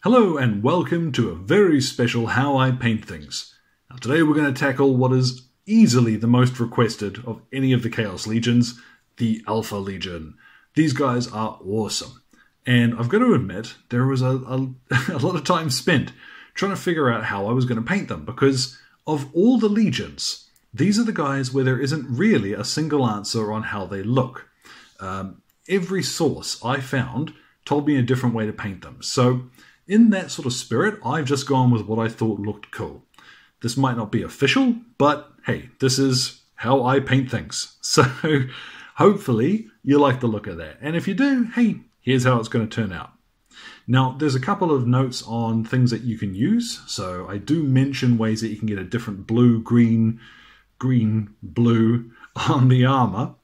Hello and welcome to a very special How I Paint Things. Now today we're going to tackle what is easily the most requested of any of the Chaos Legions, the Alpha Legion. These guys are awesome. And I've got to admit, there was a lot of time spent trying to figure out how I was going to paint them, because of all the legions, these are the guys where there isn't really a single answer on how they look. Every source I found told me a different way to paint them. So in that sort of spirit, I've just gone with what I thought looked cool. This might not be official, but hey, this is how I paint things. So hopefully you like the look of that. And if you do, hey, here's how it's going to turn out. Now, there's a couple of notes on things that you can use. So I do mention ways that you can get a different blue, green, blue on the armour.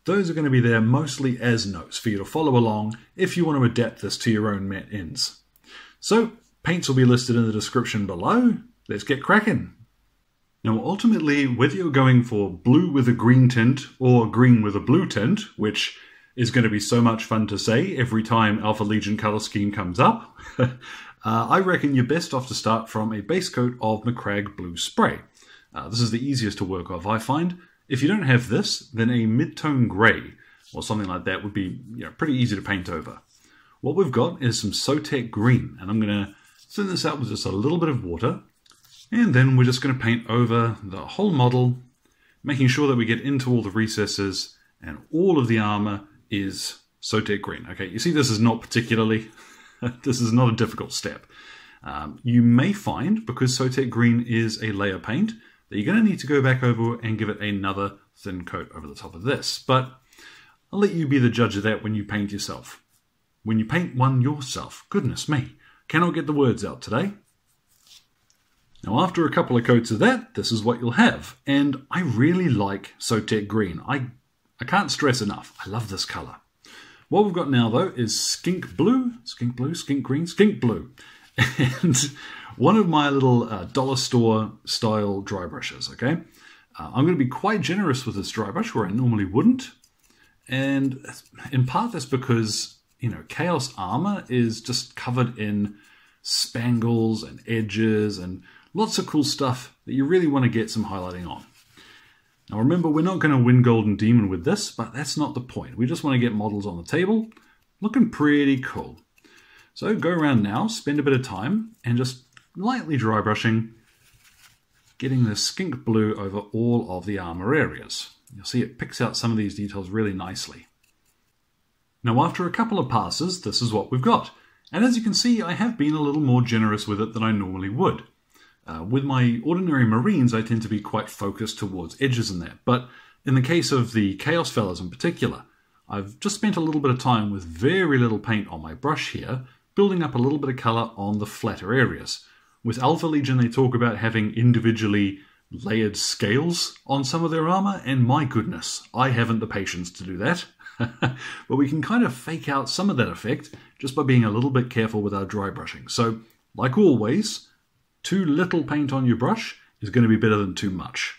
Those are going to be there mostly as notes for you to follow along if you want to adapt this to your own mat ends. So, paints will be listed in the description below. Let's get cracking. Now, ultimately, whether you're going for blue with a green tint or green with a blue tint, which is going to be so much fun to say every time Alpha Legion colour scheme comes up, I reckon you're best off to start from a base coat of Macragge Blue spray. This is the easiest to work off, I find. If you don't have this, then a mid-tone grey or something like that would be pretty easy to paint over. What we've got is some Sotek Green, and I'm going to thin this out with just a little bit of water, and then we're just going to paint over the whole model, making sure that we get into all the recesses, and all of the armour is Sotek Green. Okay, you see this is not particularly, this is not a difficult step. You may find, because Sotek Green is a layer paint, that you're going to need to go back over and give it another thin coat over the top of this, but I'll let you be the judge of that when you paint yourself. When you paint one yourself. Goodness me, cannot get the words out today. Now after a couple of coats of that, this is what you'll have. And I really like Sotek Green. I can't stress enough. I love this colour. What we've got now though is Skink Blue, Skink Green, Skink Blue. And one of my little dollar store style dry brushes, okay? I'm going to be quite generous with this dry brush where I normally wouldn't. And in part that's because Chaos armor is just covered in spangles and edges and lots of cool stuff that you really want to get some highlighting on. Now remember, we're not going to win Golden Demon with this, but that's not the point. We just want to get models on the table looking pretty cool. So go around now, spend a bit of time, and just lightly dry brushing, getting the Skink Blue over all of the armor areas. You'll see it picks out some of these details really nicely. Now after a couple of passes, this is what we've got. And as you can see, I have been a little more generous with it than I normally would. With my ordinary Marines, I tend to be quite focused towards edges and that. But in the case of the Chaos fellas in particular, I've just spent a little bit of time with very little paint on my brush here, building up a little bit of colour on the flatter areas. With Alpha Legion, they talk about having individually layered scales on some of their armour, and my goodness, I haven't the patience to do that. But we can kind of fake out some of that effect just by being a little bit careful with our dry brushing. So, like always, too little paint on your brush is going to be better than too much.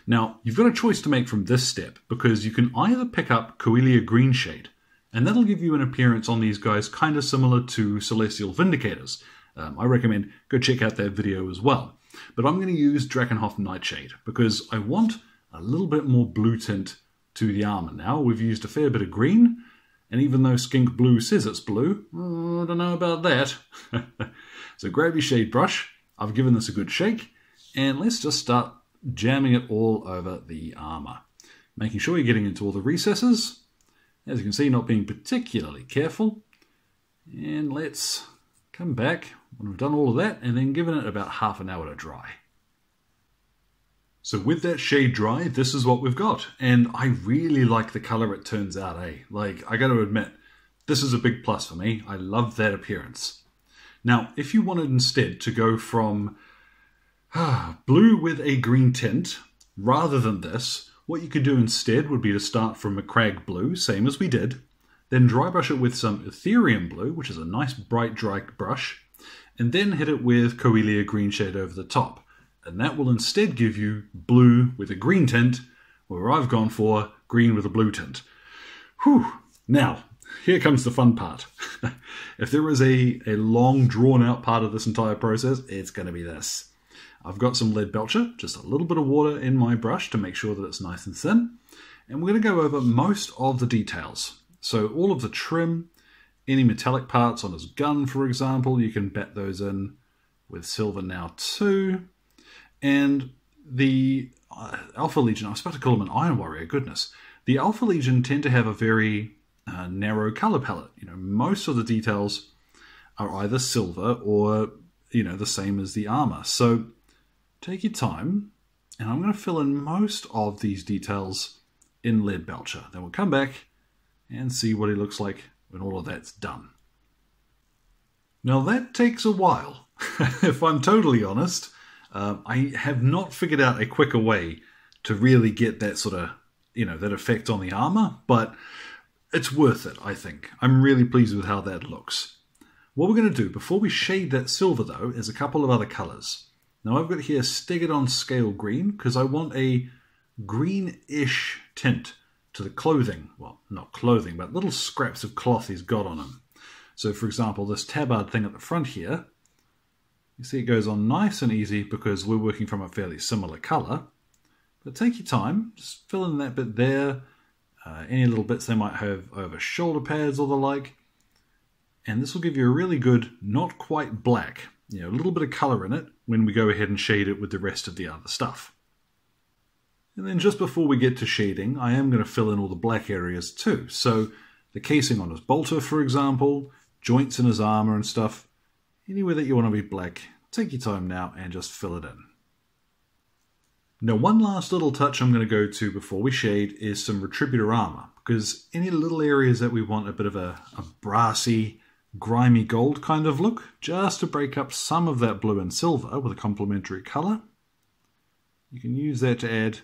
Now, you've got a choice to make from this step, because you can either pick up Coelia Greenshade, and that'll give you an appearance on these guys kind of similar to Celestial Vindicators. I recommend go check out that video as well. But I'm going to use Drakenhof Nightshade, because I want a little bit more blue tint to the armour now. We've used a fair bit of green, and even though Skink Blue says it's blue, I don't know about that. So grab your shade brush, I've given this a good shake, and let's just start jamming it all over the armour. Making sure you're getting into all the recesses. As you can see, not being particularly careful. And let's come back when we've done all of that, and then giving it about half an hour to dry. So with that shade dry, this is what we've got. And I really like the colour it turns out, eh? Like, I got to admit, this is a big plus for me. I love that appearance. Now, if you wanted instead to go from blue with a green tint, rather than this, what you could do instead would be to start from Macragge Blue, same as we did, then dry brush it with some Imperium Blue, which is a nice bright dry brush, and then hit it with Coelia Greenshade over the top. And that will instead give you blue with a green tint, where I've gone for green with a blue tint. Whew. Now, here comes the fun part. If there is a long, drawn-out part of this entire process, it's going to be this. I've got some lead belcher, just a little bit of water in my brush to make sure that it's nice and thin. And we're going to go over most of the details. So all of the trim, any metallic parts on his gun, for example, you can bat those in with silver now too. And the Alpha Legion, I was about to call him an Iron Warrior, goodness. The Alpha Legion tend to have a very narrow color palette. You know, most of the details are either silver or, you know, the same as the armor. So take your time, and I'm going to fill in most of these details in lead belcher. Then we'll come back and see what he looks like when all of that's done. Now that takes a while. If I'm totally honest, I have not figured out a quicker way to really get that sort of, you know, that effect on the armor, but it's worth it, I think. I'm really pleased with how that looks. What we're going to do before we shade that silver, though, is a couple of other colors. Now I've got here Stegodon Scale Green because I want a greenish tint to the clothing. Well, not clothing, but little scraps of cloth he's got on him. So for example, this tabard thing at the front here, you see it goes on nice and easy because we're working from a fairly similar color. But take your time, just fill in that bit there, any little bits they might have over shoulder pads or the like. And this will give you a really good, not quite black, you know, a little bit of color in it when we go ahead and shade it with the rest of the other stuff. And then just before we get to shading, I am going to fill in all the black areas too. So the casing on his bolter, for example, joints in his armor and stuff, anywhere that you want to be black, take your time now and just fill it in. Now one last little touch I'm going to go to before we shade is some Retributor armor, because any little areas that we want a bit of a brassy, grimy gold kind of look, just to break up some of that blue and silver with a complementary color, you can use that to add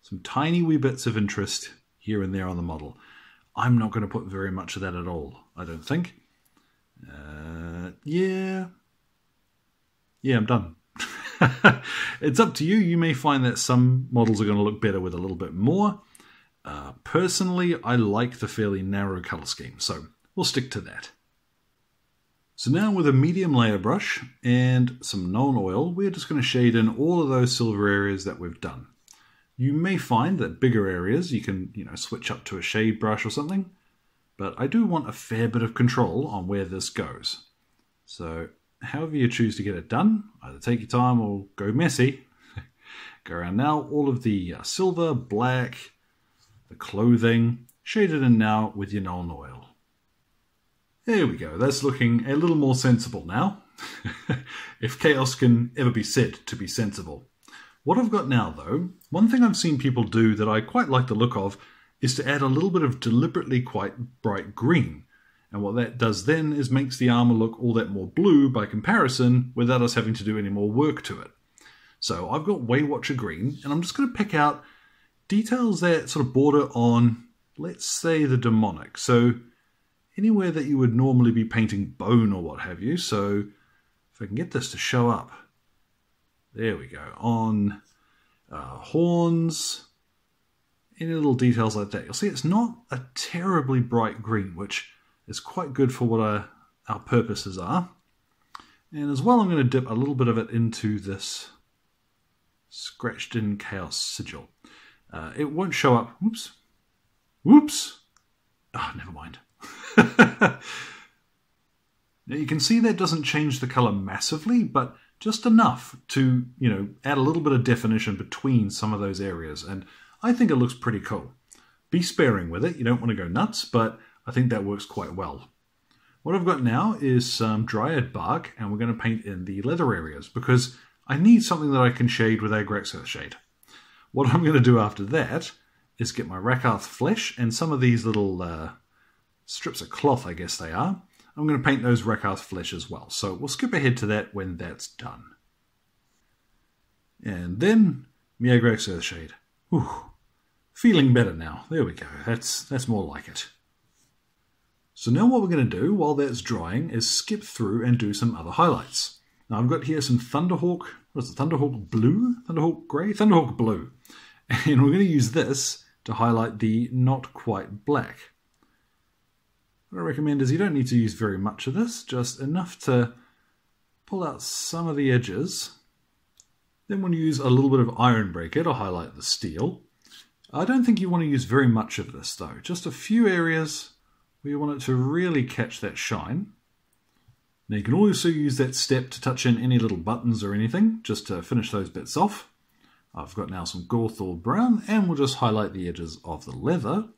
some tiny wee bits of interest here and there on the model. I'm not going to put very much of that at all, I don't think. Yeah, I'm done. It's up to you. You may find that some models are going to look better with a little bit more. Personally, I like the fairly narrow color scheme, so we'll stick to that. So now with a medium layer brush and some known oil, we're just going to shade in all of those silver areas that we've done. You may find that bigger areas you can, you know, switch up to a shade brush or something, but I do want a fair bit of control on where this goes. So however you choose to get it done, either take your time or go messy. Go around now, all of the silver, black, the clothing, shade it in now with your known oil. There we go, that's looking a little more sensible now. If chaos can ever be said to be sensible. What I've got now though, one thing I've seen people do that I quite like the look of is to add a little bit of deliberately quite bright green. And what that does then is makes the armor look all that more blue by comparison without us having to do any more work to it. So I've got Waywatcher Green, and I'm just going to pick out details that sort of border on, let's say, the demonic. So anywhere that you would normally be painting bone or what have you. So if I can get this to show up. There we go. On horns, any little details like that. You'll see it's not a terribly bright green, which is quite good for what our purposes are. And as well, I'm going to dip a little bit of it into this scratched in chaos sigil. It won't show up. Whoops. Whoops. Oh, never mind. Now you can see that doesn't change the color massively, but just enough to, you know, add a little bit of definition between some of those areas. And I think it looks pretty cool. Be sparing with it. You don't want to go nuts, but I think that works quite well. What I've got now is some Dryad Bark, and we're going to paint in the leather areas because I need something that I can shade with Agrax Earthshade. What I'm going to do after that is get my Rakarth Flesh and some of these little strips of cloth, I guess they are. I'm going to paint those Rakarth Flesh as well. So we'll skip ahead to that when that's done. And then my Agrax Earthshade. Whew. Feeling better now. There we go. That's more like it. So now what we're going to do while that's drying is skip through and do some other highlights. Now I've got here some Thunderhawk, what is it, Thunderhawk Blue? Thunderhawk Grey? Thunderhawk Blue. And we're going to use this to highlight the not quite black. What I recommend is you don't need to use very much of this, just enough to pull out some of the edges. Then we'll use a little bit of iron breaker to highlight the steel. I don't think you want to use very much of this though, just a few areas where you want it to really catch that shine. Now you can also use that step to touch in any little buttons or anything, just to finish those bits off. I've got now some Gorthor brown, and we'll just highlight the edges of the leather.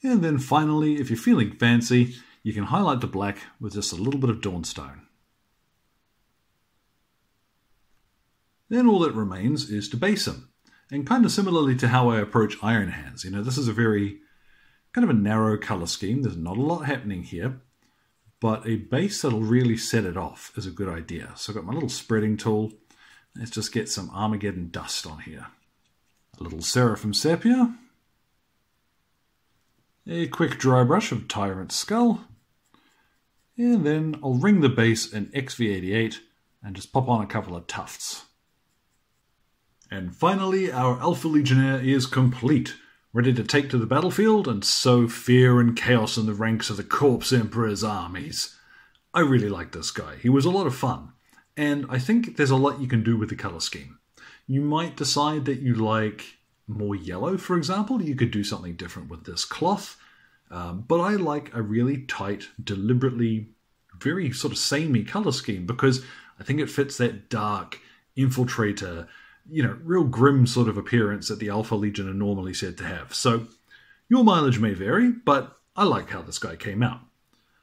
And then finally, if you're feeling fancy, you can highlight the black with just a little bit of Dawnstone. Then all that remains is to base him. And kind of similarly to how I approach Iron Hands, this is a very kind of a narrow colour scheme. There's not a lot happening here, but a base that'll really set it off is a good idea. So I've got my little spreading tool. Let's just get some Armageddon dust on here. A little Seraphim Sepia. A quick dry brush of Tyrant Skull. And then I'll ring the base in XV88 and just pop on a couple of tufts. And finally, our Alpha Legionnaire is complete, ready to take to the battlefield and sow fear and chaos in the ranks of the Corpse Emperor's armies. I really like this guy. He was a lot of fun, and I think there's a lot you can do with the colour scheme. You might decide that you like more yellow, for example. You could do something different with this cloth, but I like a really tight, deliberately, very sort of samey colour scheme because I think it fits that dark, infiltrator, real grim sort of appearance that the Alpha Legion are normally said to have. So your mileage may vary, but I like how this guy came out.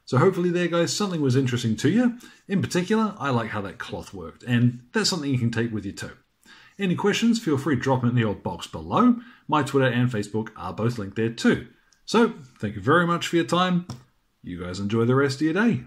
So hopefully there, guys, something was interesting to you. In particular, I like how that cloth worked, and that's something you can take with you too. Any questions, feel free to drop them in the old box below. My Twitter and Facebook are both linked there too. So thank you very much for your time. You guys enjoy the rest of your day.